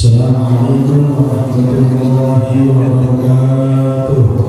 Assalamualaikum warahmatullahi wabarakatuh.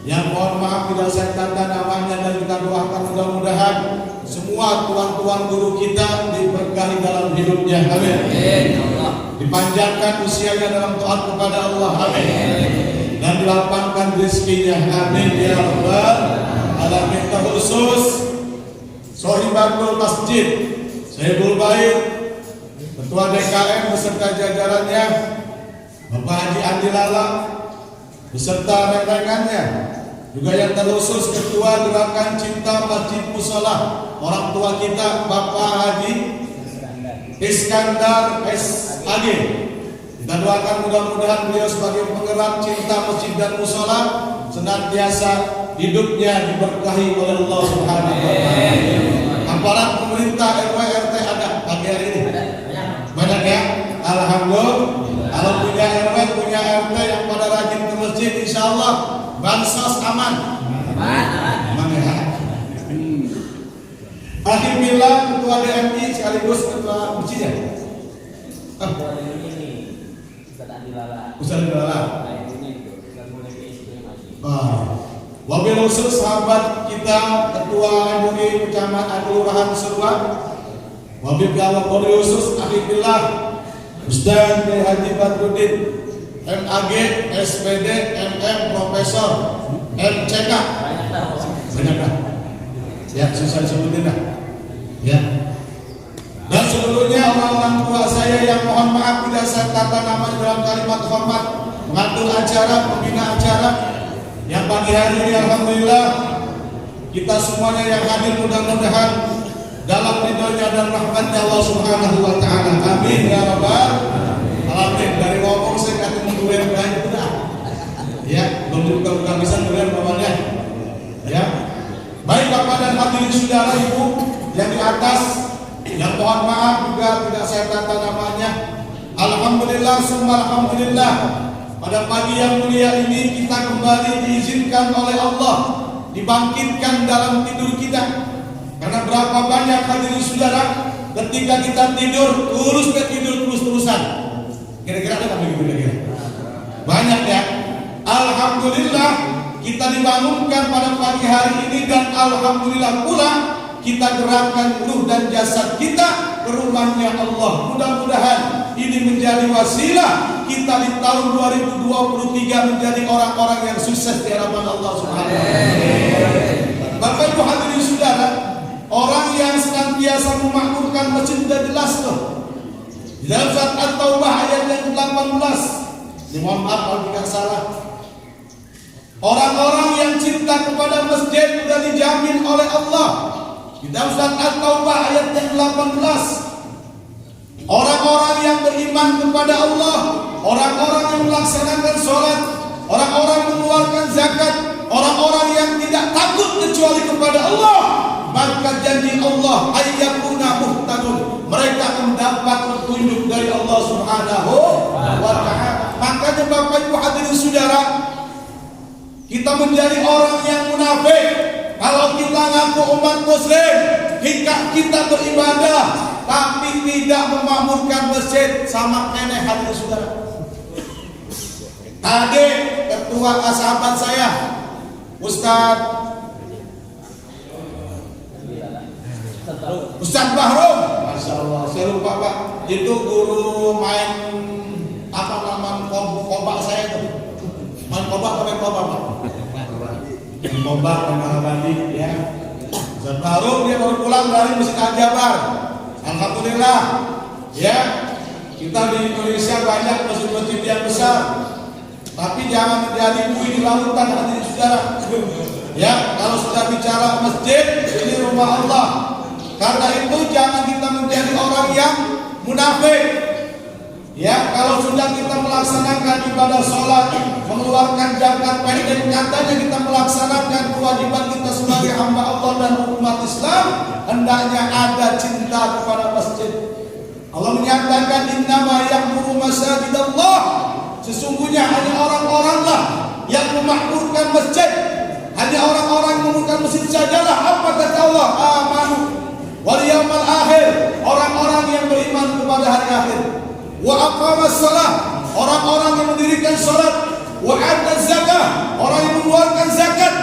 Yang mohon maaf tidak saya tanda namanya dan kita doakan mudah-mudahan semua tuan-tuan guru kita diberkahi dalam hidupnya. Amin. Dipanjangkan usianya dalam taat kepada Allah. Amin. Dan dilapangkan rezekinya. Amin ya rabbal alamin. Khusus Sohibatul Masjid Sayyidul Bait, Ketua DKM beserta jajarannya, Bapak Haji Andi Lala beserta rekan-rekannya, juga yang terkhusus Ketua Gerakan Cinta Masjid Mushola, orang tua kita Bapak Haji Iskandar SAG. Kita doakan mudah-mudahan beliau sebagai penggerak cinta masjid dan mushola senantiasa hidupnya diberkahi oleh Allah Subhanahu wa taala. Aparat pemerintah RW RT ada pagi hari ini. Banyak ya? Alhamdulillah. Kalau punya RW, punya RT yang pada rajin ke masjid, insya Allah bansos aman. Aman ya. Akhir bilang Ketua DMI sekaligus Ketua masjid ya. Ustaz Andi Lala. Wabil khusus sahabat kita Ketua MUI Kecamatan Kelurahan Serua. Wabil khusus akhirullah Ustaz Haji Badruddin MAG SPD MM Profesor MCK. Banyak dah. Ya susah disebutin dah. Ya. Dan seluruhnya orang-orang tua saya yang mohon maaf tidak saya tata nama dalam kalimat hormat mengatur acara, pembina acara yang pagi hari ini alhamdulillah kita semuanya yang hadir mudah-mudahan dalam ridhonya dan rahmatnya Allah Subhanahu wa taala. Amin ya rabbal alamin. Dari ngomong saya kata menggulir banyak sudah. Ya, belum buka bisa gulir bawahnya. Ya. Baik Bapak dan hadirin saudara Ibu yang di atas, yang mohon maaf juga tidak saya tata namanya. Alhamdulillah summa alhamdulillah. Pada pagi yang mulia ini kita kembali diizinkan oleh Allah dibangkitkan dalam tidur kita. Karena berapa banyak hadirin saudara ketika kita tidur terus terus-terusan. Kira-kira ada begitu kira-kira? Banyak ya. Alhamdulillah kita dibangunkan pada pagi hari ini dan alhamdulillah pula kita gerakkan ruh dan jasad kita ke rumahnya Allah. Mudah-mudahan ini menjadi wasilah kita di tahun 2023 menjadi orang-orang yang sukses di hadapan Allah Subhanahu wa taala. Bapak Ibu hadirin saudara, orang yang senantiasa memakmurkan masjid sudah jelas tuh. Di dalam surat At-Taubah ayat yang 18. Mohon maaf kalau tidak salah. Orang-orang yang cinta kepada masjid sudah dijamin oleh Allah. Di dalam surat At-Taubah ayat yang 18. Orang-orang yang beriman kepada Allah, orang-orang yang melaksanakan sholat, orang-orang yang mengeluarkan zakat, orang-orang yang tidak takut kecuali kepada Allah, maka janji Allah ayyakuna muhtadun, mereka mendapat petunjuk dari Allah Subhanahu wa taala. Makanya Bapak Ibu hadirin saudara, kita menjadi orang yang munafik kalau kita ngaku umat muslim, kita beribadah tapi tidak memakmurkan masjid. Sama kene hadirin saudara. Tadi ketua sahabat saya Ustaz Bahrum, Masya Allah, saya lupa Pak, itu guru main apa nama kobak saya itu, main kobak Pak, main kobak bandi ya. Ustaz Bahrum dia baru pulang dari Masjid Al-Jabar, alhamdulillah ya. Kita di Indonesia banyak masjid-masjid yang besar, tapi jangan menjadi buih di lautan hadirin saudara. Ya, kalau sudah bicara masjid, ini rumah Allah. Karena itu jangan kita menjadi orang yang munafik. Ya, kalau sudah kita melaksanakan ibadah sholat, mengeluarkan zakat, pendek katanya kita melaksanakan kewajiban kita sebagai hamba Allah dan umat Islam, hendaknya ada cinta kepada masjid. Allah menyatakan innama ya'muru masajidallah, sesungguhnya hanya orang-oranglah yang memakmurkan masjid. Hanya orang-orang yang memakmurkan masjid sajalah. Apa kata Allah? Amanu wal yaumal akhir, orang-orang yang beriman kepada hari akhir. Wa aqamas shalah, orang-orang yang mendirikan salat. wa ata zakah, orang yang mengeluarkan zakat,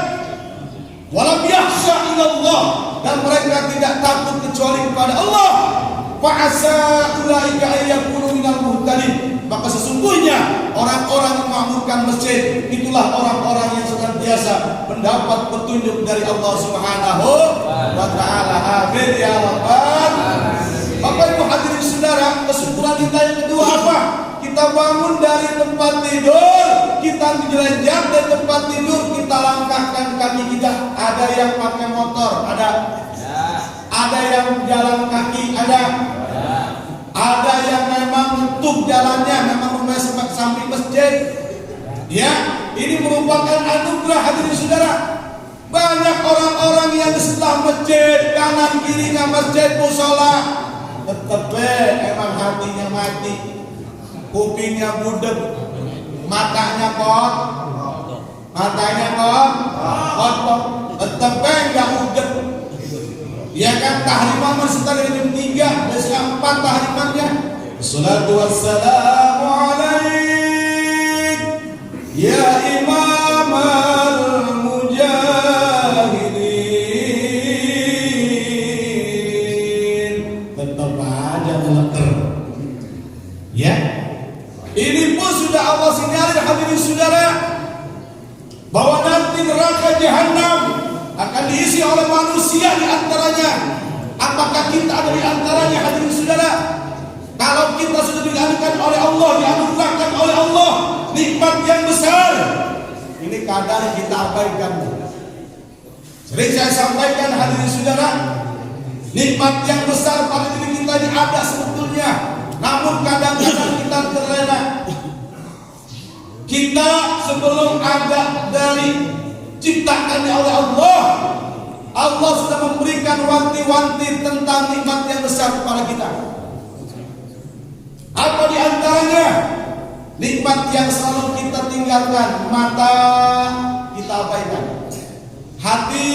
walam yakhsha illallah, dan mereka tidak takut kecuali kepada Allah, fa'asa ulaika ayyakunu minal muhtadin, maka sesungguhnya orang-orang yang memakmurkan masjid itulah orang-orang yang senantiasa mendapat petunjuk dari Allah Subhanahu wa taala. Amin ya rabbal alamin. Bapak Ibu hadirin saudara, kesimpulan kita yang kedua apa? Kita bangun dari tempat tidur, kita menjelajah dari tempat tidur, kita langkahkan kaki kita. Ada yang pakai motor, ada yang jalan kaki, ada yang memang nutup jalannya, memang rumah samping masjid. Ya, ini merupakan anugerah hadirin saudara. Banyak orang-orang yang setelah masjid, kanan kirinya masjid musola, tetep emang hatinya mati, kupingnya budek, matanya kotor, tetep enggak udek. Ya kan, tahriman masih tadi jam 3, besok 4 tahrimannya. Assalatu wassalamu alaik ya imam al-mujahidin. Tetap aja meleter. Ya, ini pun sudah Allah sinyalir hadirin saudara, bahwa nanti neraka jahanam akan diisi oleh manusia di antaranya. Apakah kita ada di antaranya hadirin saudara? Kalau kita sudah dianugerahkan oleh Allah, dianugerahkan oleh Allah nikmat yang besar, ini kadang kita abaikan. Sering saya sampaikan hadirin saudara, nikmat yang besar pada diri kita ini ada sebetulnya, namun kadang-kadang kita terlena. Kita sebelum ada dari ciptakannya oleh Allah, Allah sudah memberikan wanti-wanti tentang nikmat yang besar kepada kita. Apa di antaranya? Nikmat yang selalu kita tinggalkan. Mata kita abaikan, hati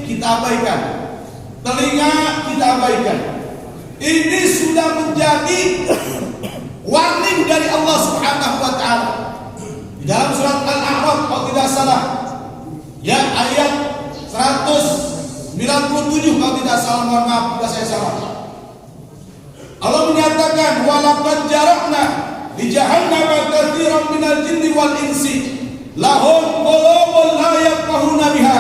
kita abaikan, telinga kita abaikan. Ini sudah menjadi warning dari Allah Subhanahu wa taala. Di dalam surat Al-A'raf kalau tidak salah, ya ayat 197 kalau tidak salah, mohon maaf jika saya salah. Allah menyatakan walaqad jarahna li jahannama katsiran minal jinni wal insi lahum qulubun la yafqahuna biha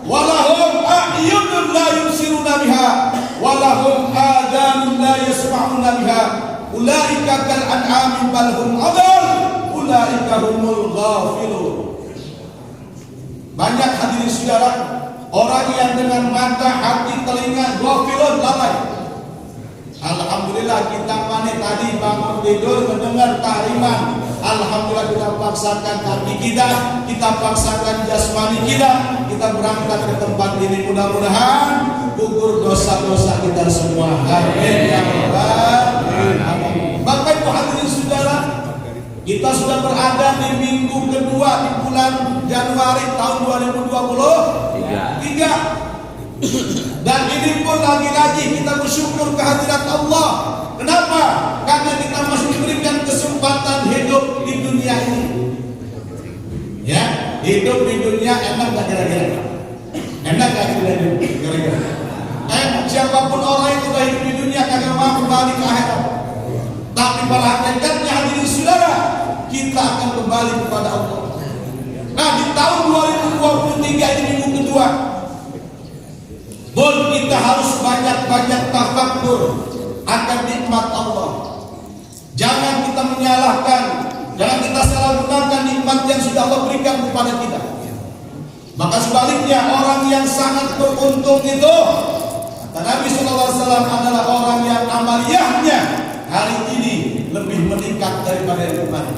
wa lahum a'yunun la yubsiruna biha wa lahum adhanun la yasma'una biha ulaika kal an'ami bal hum adall ulaika humul ghafilun. Banyak hadirin saudara orang yang dengan mata, hati, telinga ghafilun, lalai. Alhamdulillah kita panik tadi bangun tidur mendengar tahriman. Alhamdulillah kita paksakan kaki kita paksakan jasmani kita berangkat ke tempat ini. Mudah-mudahan gugur dosa-dosa kita semua. Amin ya rabbal alamin. Bapak Ibu hadirin saudara, kita sudah berada di minggu kedua di bulan Januari tahun 2023. Dan ini pun lagi-lagi kita bersyukur kehadirat Allah. Kenapa? Karena kita masih diberikan kesempatan hidup di dunia ini. Ya, hidup di dunia enak gak kira-kira? Enak gak kira-kira? Siapapun orang yang sudah hidup di dunia kagak mau kembali ke akhirat. Tapi pada hakikatnya hadirin saudara, kita akan kembali kepada Allah. Nah, di tahun 2023 ini minggu kedua, kita harus banyak-banyak tafakkur akan nikmat Allah. Jangan kita menyalahkan, jangan kita salah gunakan nikmat yang sudah Allah berikan kepada kita. Maka sebaliknya orang yang sangat beruntung itu, kata Nabi SAW, adalah orang yang amaliyahnya hari ini lebih meningkat daripada yang kemarin.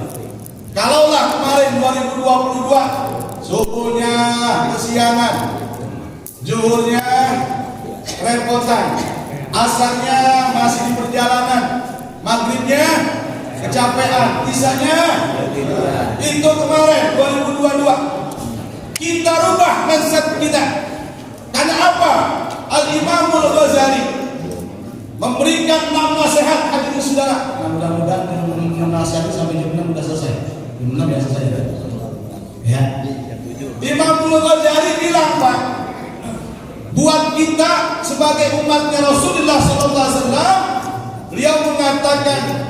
Kalaulah kemarin 2022 subuhnya kesiangan, zuhurnya repotan, asarnya masih di perjalanan, maghribnya kecapean, isanya itu kemarin 2022. Kita rubah mindset kita. Karena apa? Al-Imamul Ghazali memberikan 6 nasihat hadirin saudara. Nah, mudah-mudahan menasihati sampai jam 6 sudah selesai. Jam 6 ya selesai. Ya. Imam Ghazali bilang, Pak, buat kita sebagai umatnya Rasulullah SAW, beliau mengatakan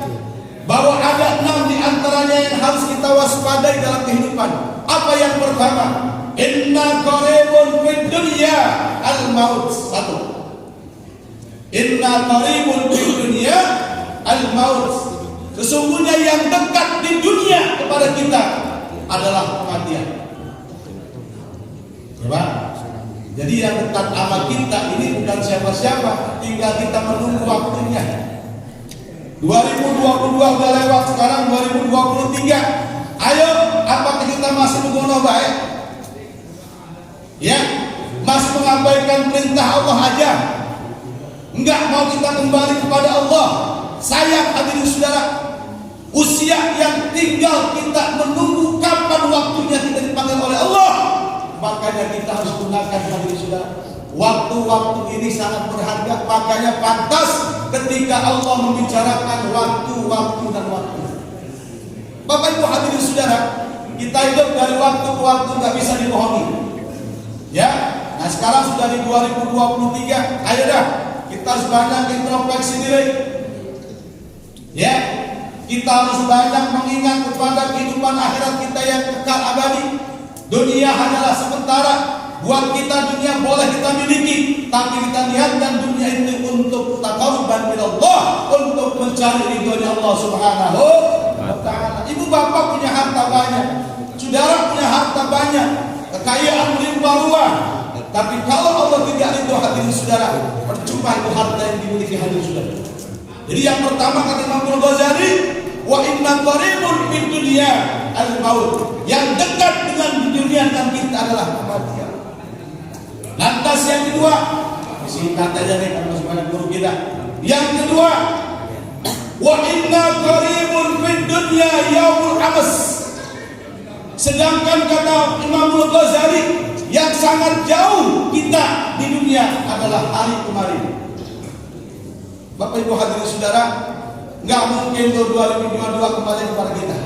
bahwa ada 6 di antaranya yang harus kita waspadai dalam kehidupan. Apa yang pertama? Inna qaribun fid dunya al-maut. 1. Inna qaribun fid dunya al-maut. Sesungguhnya yang dekat di dunia kepada kita adalah kematian. Coba. Jadi yang dekat sama kita ini bukan siapa-siapa, tinggal kita menunggu waktunya. 2022 udah lewat, sekarang 2023. Ayo, apakah kita masih mengono baik? Ya, masih mengabaikan perintah Allah aja? Enggak mau kita kembali kepada Allah? Sayang hadirin saudara, usia yang tinggal kita menunggu kapan waktunya kita dipanggil oleh Allah. Makanya kita harus gunakan hadirin saudara. Waktu-waktu ini sangat berharga, makanya pantas ketika Allah membicarakan waktu-waktu dan waktu. Bapak Ibu hadirin saudara, kita hidup dari waktu ke waktu nggak bisa dibohongi. Ya, nah sekarang sudah di 2023, ayo dah kita harus banyak introspeksi diri. Ya, kita harus banyak mengingat kepada kehidupan akhirat kita yang kekal abadi. Dunia hanyalah sementara. Buat kita dunia boleh kita miliki, tapi kita niatkan dunia itu untuk taqarruban ila Allah, untuk mencari ridhonya Allah Subhanahu wa taala. Ibu bapak punya harta banyak, saudara punya harta banyak, kekayaan melimpah ruah, tapi kalau Allah tidak ridho hadirin saudara, percuma itu harta yang dimiliki hadirin saudara. Jadi yang pertama kata Imam Ghazali, wa inna qaribun fid dunya al-maut. Yang dekat dengan dunia dan kita adalah kematian. Lantas yang kedua, singkat aja nih karena masih banyak guru kita. Yang kedua, wa inna qaribun fid dunya yaumul amas. Sedangkan kata Imam Ghazali, yang sangat jauh kita di dunia adalah hari kemarin. Bapak Ibu hadirin saudara, nggak mungkin 2022 kembali kepada kita.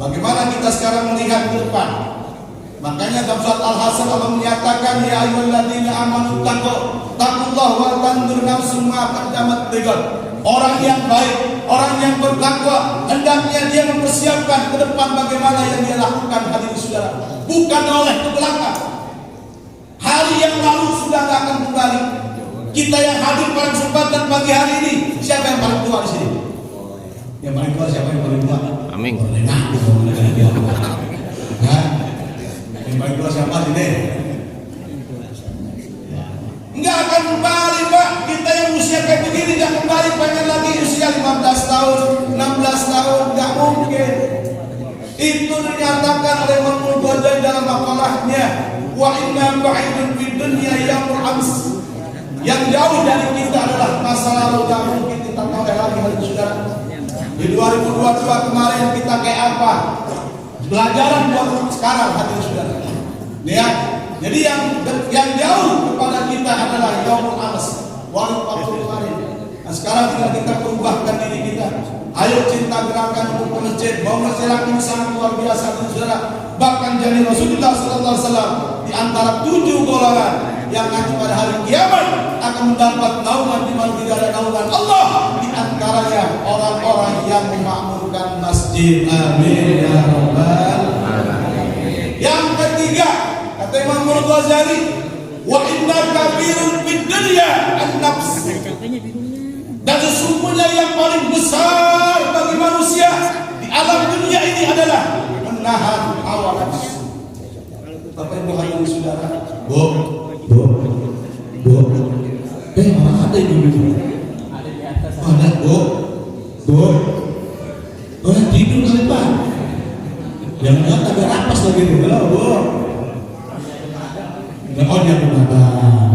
Bagaimana kita sekarang melihat ke depan? Makanya dalam surat Al-Hasan Allah menyatakan, ya ayyuhalladzina amanu taqullaha wa tanzur nafsum ma qaddamat lighad. Orang yang baik, orang yang bertakwa, hendaknya dia mempersiapkan ke depan bagaimana yang dia lakukan hadirin saudara, bukan oleh ke belakang. Hari yang lalu sudah tidak akan kembali. Kita yang hadir pada kesempatan pagi hari ini, siapa yang paling tua di sini? Yang paling tua siapa yang paling tua? Amin. Yang paling tua siapa sini? Enggak akan kembali Pak. Kita yang usia kayak begini enggak kembali, pengen lagi usia 15 tahun, 16 tahun, enggak mungkin. Itu dinyatakan oleh Imam Ghazali dalam makalahnya, wa inna ba'idun fid dunya yaumul ams. Yang jauh dari kita adalah masa lalu, enggak mungkin kita kembali lagi hadirin saudara. Di 2022 kemarin kita kayak apa? Pelajaran buat sekarang hadirin saudara. Lihat, jadi yang jauh kepada kita adalah yaumul amas, waktu kemarin. Nah sekarang tinggal kita berubahkan diri kita. Ayo cinta gerakan untuk ke masjid. Mau masjid ini sangat luar biasa hadirin saudara. Bahkan jadi Rasulullah SAW di antara 7 golongan yang nanti pada hari kiamat akan mendapat naungan di mana tidak ada naungan Allah, di antaranya orang-orang yang memakmurkan masjid. Amin ya rabbal alamin. Yang ketiga kata Imam Ghazali, wa inna kabirun fid dunya an-nafs. Dan sesungguhnya yang paling besar bagi manusia di alam dunia ini adalah menahan hawa nafsu. Bapak Ibu hadirin saudara, mana ada ibu itu? Ada di atas. Ada, orang tidur kali Pak. Yang lihat agak rapas lagi nih. Halo, Enggak, oh dia ada.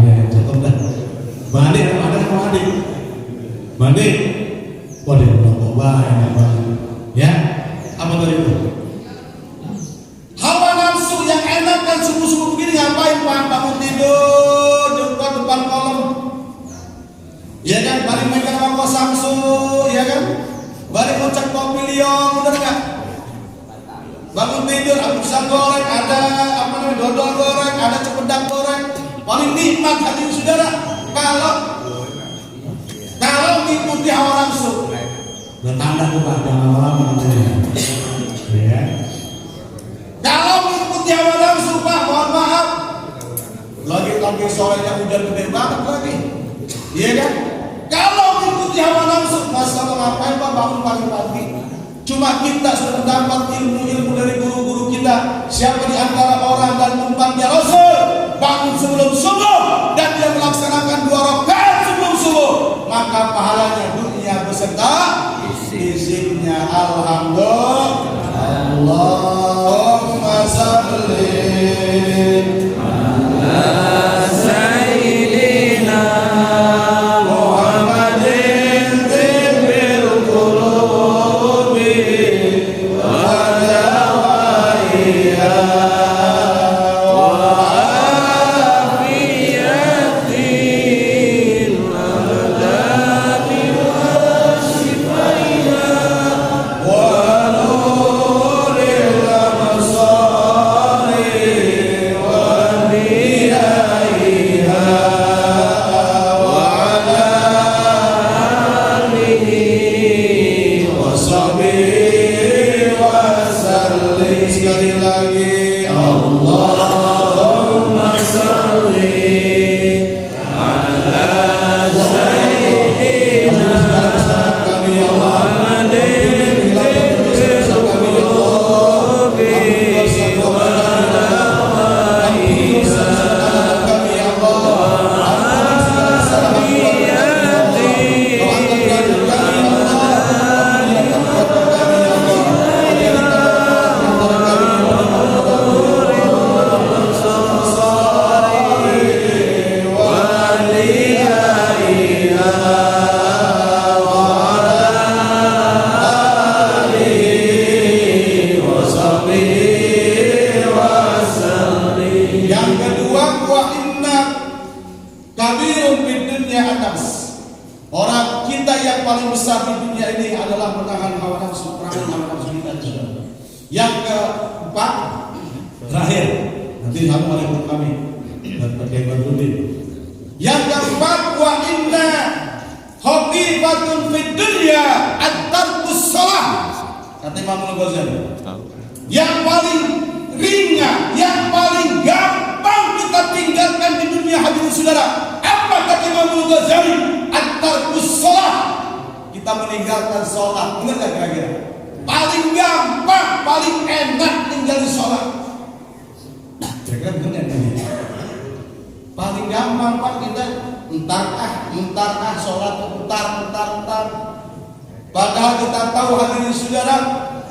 Ya, cakep dah. Balik, ada sama adik. Balik. Oh dia bawa ya. Apa tadi itu? Hawa nafsu yang enak kan subuh-subuh begini ngapain Pak? Bangun tidur depan kolam. Ya kan, balik megang rokok Samsu, ya kan? Balik ngocek kopi Liong, bener nggak? Bangun tidur ada pisang goreng, ada dodol goreng, ada cempedak goreng. Paling nikmat hadirin saudara kalau mengikuti hawa nafsu. Bertanda kepada orang ya. Kalau mengikuti hawa nafsu, Pak, mohon maaf. Lagi sorenya hujan gede banget lagi. Iya kan? Kalau mengikuti hawa nafsu, masalah ngapain Pak bangun pagi-pagi? Cuma kita sudah mendapat ilmu-ilmu dari guru-guru kita. Siapa di antara orang dan umatnya Rasul bangun sebelum subuh dan dia melaksanakan 2 rakaat sebelum subuh, maka pahalanya dunia beserta isinya. Alhamdulillah. Allahumma shalli ala sayyidina Muhammadin tibbil qulubi wa dawaiha wa afiyatil abdani wa shifaiha wa nuril absari wa diyaiha wa ala alihi wa sahbihi wa sallim. Sekali lagi Allahumma salli ala sayyidina Muhammadin tibbil qulubi wa dawaiha Yang kedua, wa inna kabirun fid dunya atas. Orang kita yang paling besar di dunia ini adalah menahan hawa nafsu, perangan hawa nafsu kita. Yang keempat, terakhir, nanti kamu boleh ikut kami dan pakai Badrudin. Yang keempat, wa inna khafifatun fid dunya at-tarkus shalah. Kata Imam Al-Ghazali. Yang paling ringan, yang paling gampang kita tinggalkan di dunia hadirin saudara. Apa kata Imam Al-Ghazali? At-tarkus shalah. Kita meninggalkan sholat. Ingat gak kira-kira? Paling gampang, paling enak tinggalin sholat. Kira-kira benar ini. Paling gampang Pak kita entar sholat entar. Padahal kita tahu hadirin saudara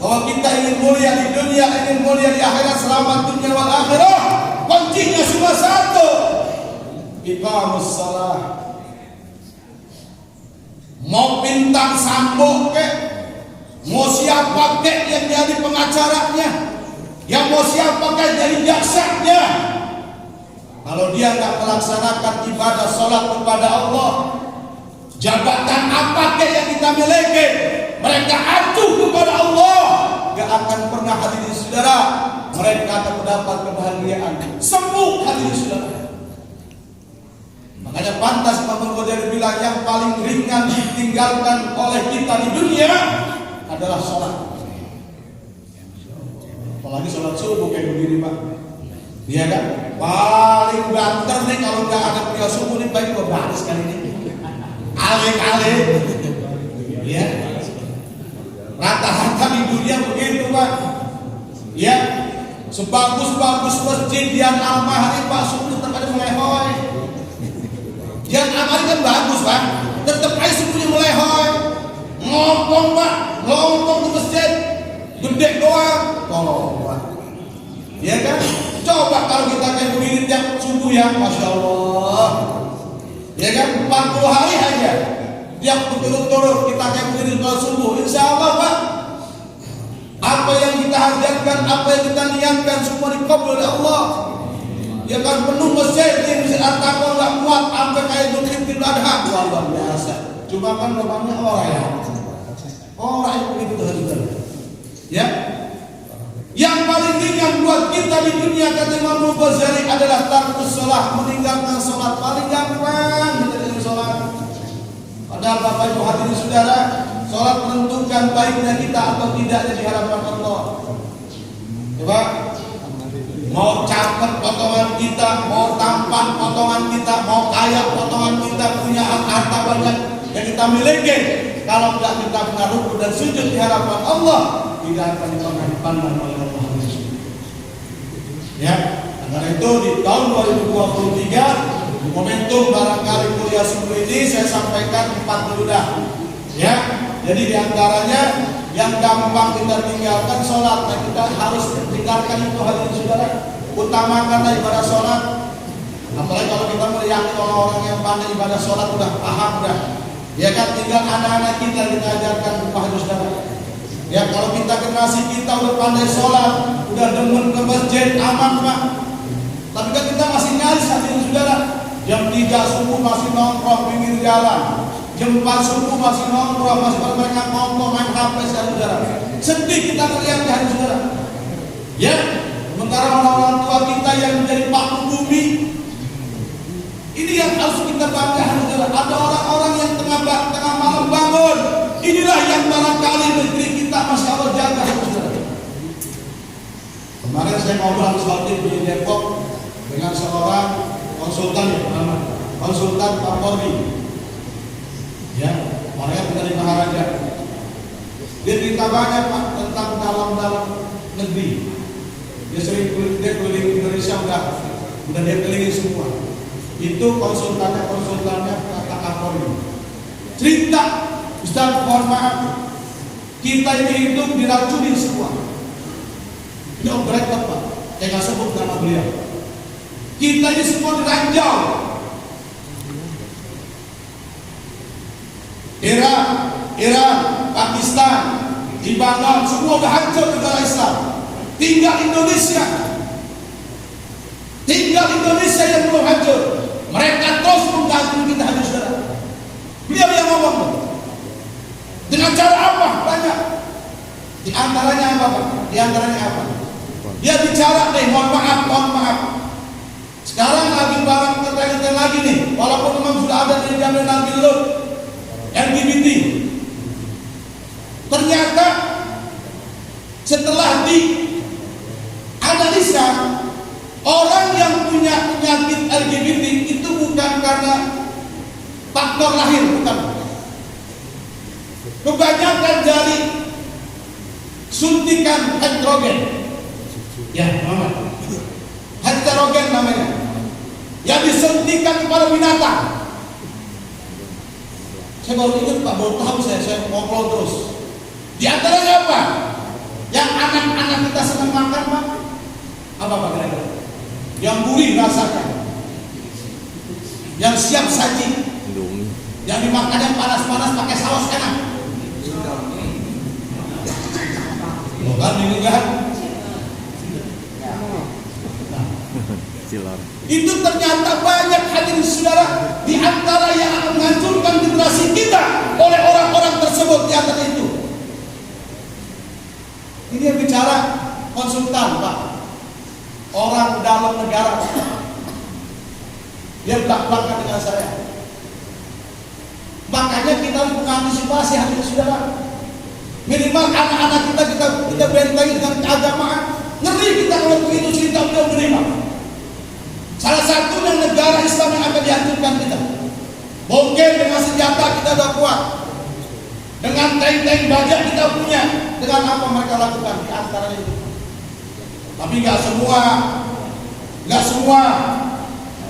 bahwa kita ingin mulia di dunia, ingin mulia di akhirat, selamat dunia wal akhirah. Kuncinya cuma satu, iqamus shalah. Mau bintang sambo kek, mau siapa kek yang jadi pengacaranya, yang mau siapa kek jadi jaksanya, kalau dia nggak melaksanakan ibadah sholat kepada Allah, jabatan apa kek yang kita miliki, mereka acuh kepada Allah, gak akan pernah hadirin saudara mereka akan mendapat kebahagiaan. Sembuh hadirin saudara. Makanya pantas Imam Al-Ghazali bilang yang paling ringan ditinggalkan oleh kita di dunia adalah sholat. Apalagi sholat subuh kayak begini Pak. Iya kan? Paling banter nih kalau nggak ada pria subuh nih baik gue baris kali ini. Ale-ale. Ya. Rata-rata di dunia begitu Pak. Ya. Sebagus-bagus masjid yang Al-Mahri Pak subuh tetap ada melehoi. Yang Al-Mahri kan bagus Pak. Tetap aja subuhnya melehoi. Ngompong Pak. Ngompong di masjid. Gede doang. Tolong Pak. Ya kan? Coba kalau kita kayak begini tiap subuh ya, Masya Allah. Ya kan? 40 hari aja. Tiap turut-turut kita kayak begini kalau subuh, insya Allah Pak. Apa yang kita hajatkan, apa yang kita niatkan semua dikabul oleh Allah. Ya kan penuh masjid ini masjid At-Taqwa nggak kuat sampai kayak Idul Adha, luar biasa. Cuma kan namanya orang yang begitu Tuhan. Ya. Yang wa dzalik adalah tarkus shalah, meninggalkan salat. Paling gampang meninggalkan salat. Padahal Bapak Ibu hadirin saudara, salat menentukan baiknya kita atau tidaknya di hadapan Allah. Coba, mau cakep potongan kita, mau tampan potongan kita, mau kaya potongan kita, punya harta banyak yang kita miliki, kalau tidak kita pernah rukuk dan sujud di hadapan Allah, tidak akan pernah dipandang oleh Allah. Ya, karena itu di tahun 2023 momentum barangkali kuliah subuh ini saya sampaikan 4 dulu dah. Ya, jadi diantaranya yang gampang kita tinggalkan sholat, nah kita harus tinggalkan itu hadirin saudara. Utamakanlah ibadah sholat. Apalagi kalau kita melihat orang-orang yang pandai ibadah sholat udah paham dah. Ya kan, tinggal anak-anak kita ajarkan hadirin saudara. Ya, kalau kita generasi kita udah pandai sholat, udah demen ke masjid, aman Pak. Tapi kan kita masih nyaris hadirin saudara. Jam 3 subuh masih nongkrong pinggir jalan. Jam 4 subuh masih nongkrong, masih mereka ngomong main HP saudara. Sedih kita melihat hadirin saudara. Ya, sementara orang-orang tua kita yang menjadi paku bumi, ini yang harus kita bangga saudara. Ada orang-orang yang tengah malam bangun. Inilah yang barangkali negeri kita masih Allah jaga saudara. Kemarin saya ngobrol soal itu di Depok dengan seorang konsultan yang bernama konsultan Kapolri. Ya, orangnya bukan di Maharaja. Dia cerita banyak Pak tentang dalam negeri. Dia sering keliling Indonesia, udah dia keliling semua. Itu konsultannya kata Kapolri. Cerita, Ustaz, mohon maaf, kita ini hidup diracunin semua. Ini om rekod Pak, saya nggak sebut nama beliau. Kita ini semua diranjau. Iran, Pakistan, Libanon, semua udah hancur negara Islam. Tinggal Indonesia yang belum hancur. Mereka terus mengganggu kita hadirin saudara. Beliau yang ngomong dengan cara apa? Banyak. Di antaranya apa? Dia bicara nih, mohon maaf. Sekarang lagi barang terkait lagi nih, walaupun memang sudah ada di zaman Nabi Lut, LGBT. Ternyata setelah dianalisa, orang yang punya penyakit LGBT itu bukan karena faktor lahir, bukan. Kebanyakan dari suntikan heterogen. Ya, heterogen namanya. Yang disuntikan kepada binatang. Saya baru ingat Pak, baru tahu saya ngobrol terus. Di antaranya apa? Yang anak-anak kita senang makan Pak? Apa Pak kira-kira? Yang gurih rasakan, yang siap saji, yang dimakannya panas-panas pakai saus enak. Bukan ini kan? Itu ternyata banyak hadirin saudara di antara yang akan menghancurkan generasi kita oleh orang-orang tersebut di antara itu. Ini yang bicara konsultan Pak, orang dalam negara. Dia belak-belakan dengan saya. Makanya kita harus mengantisipasi hadirin saudara. Minimal anak-anak kita bentengi dengan keagamaan. Ngeri kita kalau begitu cerita beliau menerima. Salah satu yang negara Islam yang akan dihancurkan kita. Mungkin dengan senjata kita sudah kuat, dengan tank-tank banyak kita punya. Dengan apa mereka lakukan di antara itu. Tapi nggak semua.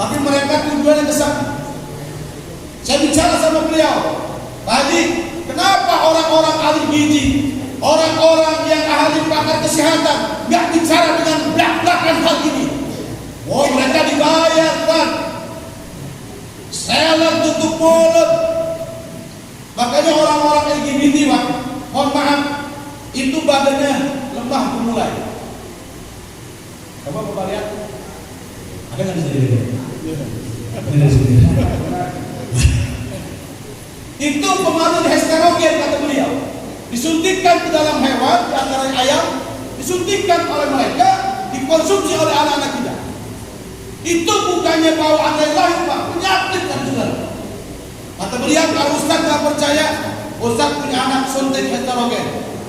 Tapi mereka tujuannya ke sana. Saya bicara sama beliau, Pak Haji, kenapa orang-orang ahli gizi, orang-orang yang ahli pakar kesehatan nggak bicara dengan belak-belakan hal ini? Oh, mereka dibayar Pak. Seller tutup mulut. Makanya orang-orang LGBT Pak, mohon maaf, itu badannya lemah pemulai. Coba Bapak lihat, ada nggak di sini? Itu pengaruh heterogen kata beliau. Disuntikkan ke dalam hewan, di antara ayam, disuntikkan oleh mereka, dikonsumsi oleh anak-anak kita. Itu bukannya bawaan dari lain Pak, penyakit kan saudara. Kata beliau, kalau Ustaz nggak percaya, Ustaz punya anak suntik heterogen,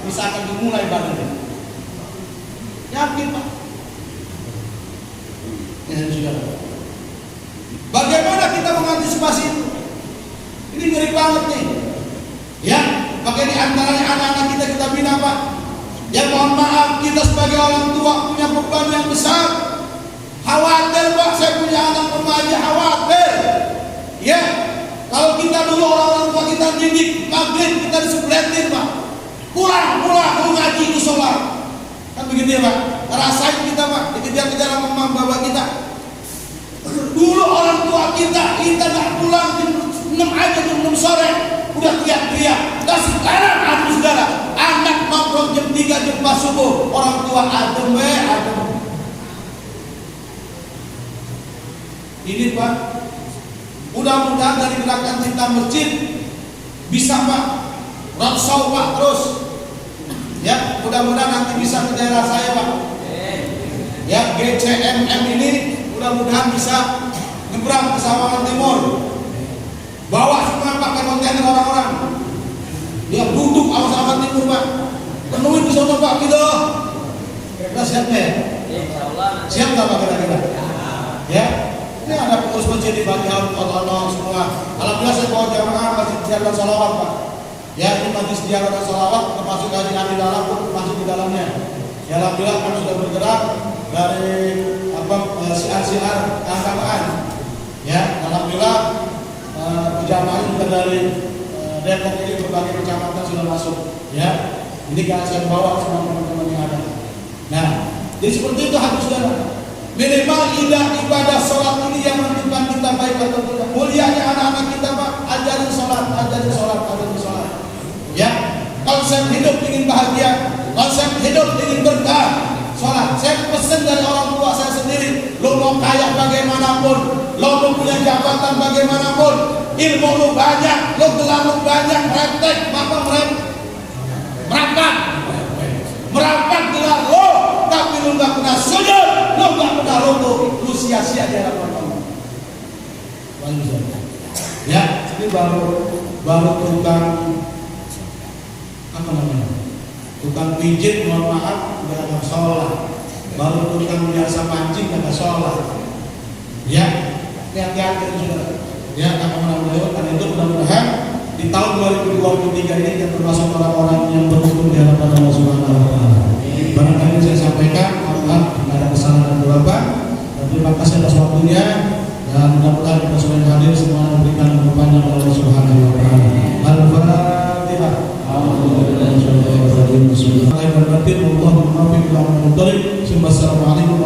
bisa akan dimulai badannya. Yakin Pak? Ya saudara. Bagaimana kita mengantisipasi itu? Ini ngeri banget nih. Ya, pakai di antaranya anak-anak kita bina Pak. Ya mohon maaf, kita sebagai orang tua punya beban yang besar. Khawatir Pak, saya punya anak remaja, khawatir. Ya, kalau kita dulu orang-orang tua kita didik maghrib, kita disebeletin Pak. Pulang mau ngaji di sholat. Kan begitu ya Pak? Rasain kita Pak, dikejar-kejar sama mama bapak kita. Dulu orang tua kita nggak pulang jam 6 aja, jam 6 sore udah teriak-teriak. Nah sekarang aduh saudara, anak nongkrong jam 3 jam 4 subuh, orang tua adem. Ini Pak, mudah-mudahan dari gerakan cinta masjid bisa Pak, roadshow Pak terus. Ya, mudah-mudahan nanti bisa ke daerah saya Pak. Ya, GCMM ini mudah-mudahan bisa nyebrang ke Sawangan Timur. Bawa semua pakai kontainer orang-orang. Dia duduk awas Sawangan Timur Pak. Penuhi di sana Pak gitu. Kita siap ya? Siap nggak Pak kira-kira? Ya. Ini ada pengurus masjid di bagi Allah semua. Alhamdulillah saya bawa jamaah masjid ziarah salawat Pak. Ya, ini masjid ziarah salawat termasuk haji di dalam pun masuk di dalamnya. Ya alhamdulillah kami sudah bergerak dari siar-siar keagamaan. Ya, alhamdulillah jamaah juga dari Depok ini berbagai kecamatan sudah masuk. Ya, ini kan saya bawa semua teman-teman yang ada. Nah, jadi seperti itu harus saudara. Minimal ibadah sholat ini yang menentukan kita baik atau tidak. Mulianya anak-anak kita Pak, ajarin sholat. Ya, konsep hidup ingin bahagia, konsep hidup ingin berkah, sholat. Saya pesan dari orang tua saya sendiri, lo mau kaya bagaimanapun, lo mau punya jabatan bagaimanapun, ilmu lo banyak, lo gelar lo banyak, praktek, maka merapat gelar lo, tapi lo nggak pernah sujud, lo nggak pernah runtuh, lo sia-sia di hadapan Allah. Ya, ini baru tukang apa namanya? Tukang pijit, mohon maaf, udah nggak sholat. Baru tukang biasa pancing nggak sholat. Ya, hati-hati saudara. Ya, karena itu mudah-mudahan di tahun 2023 ini kita termasuk orang-orang yang beruntung di hadapan Allah Subhanahu wa Ta'ala. Barangkali saya sampaikan, Allah ada kesalahan berapa. Terima kasih atas waktunya dan mudah-mudahan kita semua yang hadir semua memberikan kepada Allah Subhanahu wa Ta'ala. Al-Fatihah. Assalamualaikum warahmatullahi wabarakatuh.